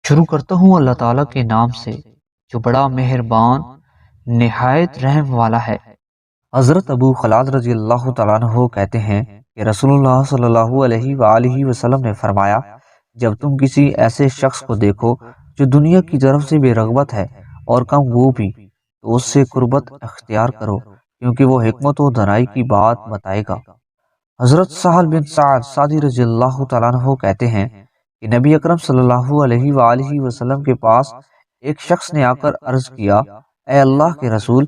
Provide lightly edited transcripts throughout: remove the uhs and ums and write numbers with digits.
شروع کرتا ہوں اللہ تعالیٰ کے نام سے جو بڑا مہربان نہایت رحم والا ہے۔ حضرت ابو خلاد رضی اللہ تعالیٰ عنہ کہتے ہیں کہ رسول اللہ صلی اللہ علیہ وآلہ وسلم نے فرمایا، جب تم کسی ایسے شخص کو دیکھو جو دنیا کی طرف سے بے رغبت ہے اور کم وہ بھی، تو اس سے قربت اختیار کرو، کیونکہ وہ حکمت و دانائی کی بات بتائے گا۔ حضرت سہل بن سعد سعدی رضی اللہ تعالیٰ عنہ کہتے ہیں کہ نبی اکرم صلی اللہ علیہ وآلہ وسلم کے پاس ایک شخص نے آ کر عرض کیا، اے اللہ کے رسول،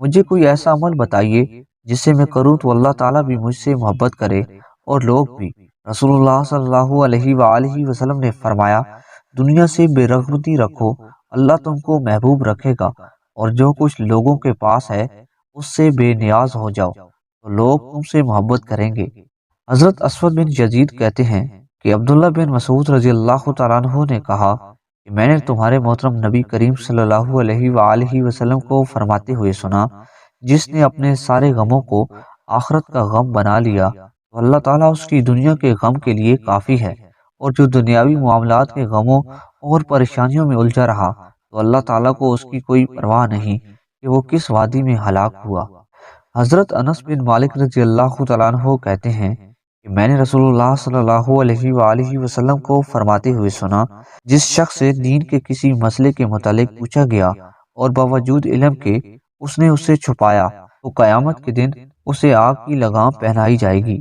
مجھے کوئی ایسا عمل بتائیے جس سے میں کروں تو اللہ تعالیٰ بھی مجھ سے محبت کرے اور لوگ بھی۔ رسول اللہ صلی اللہ علیہ وآلہ وسلم نے فرمایا، دنیا سے بے رغبتی رکھو، اللہ تم کو محبوب رکھے گا، اور جو کچھ لوگوں کے پاس ہے اس سے بے نیاز ہو جاؤ تو لوگ تم سے محبت کریں گے۔ حضرت اسود بن یزید کہتے ہیں کہ عبداللہ بن مسعود رضی اللہ تعالیٰ عنہ نے کہا کہ میں نے تمہارے محترم نبی کریم صلی اللہ علیہ وآلہ وسلم کو فرماتے ہوئے سنا، جس نے اپنے سارے غموں کو آخرت کا غم بنا لیا تو اللہ تعالیٰ اس کی دنیا کے غم کے لیے کافی ہے، اور جو دنیاوی معاملات کے غموں اور پریشانیوں میں الجھا رہا تو اللہ تعالیٰ کو اس کی کوئی پرواہ نہیں کہ وہ کس وادی میں ہلاک ہوا۔ حضرت انس بن مالک رضی اللہ تعالیٰ عنہ کہتے ہیں کہ میں نے رسول اللہ صلی اللہ علیہ وآلہ وسلم کو فرماتے ہوئے سنا، جس شخص سے دین کے کسی مسئلے کے متعلق پوچھا گیا اور باوجود علم کے اس نے اسے چھپایا تو قیامت کے دن اسے آگ کی لگام پہنائی جائے گی۔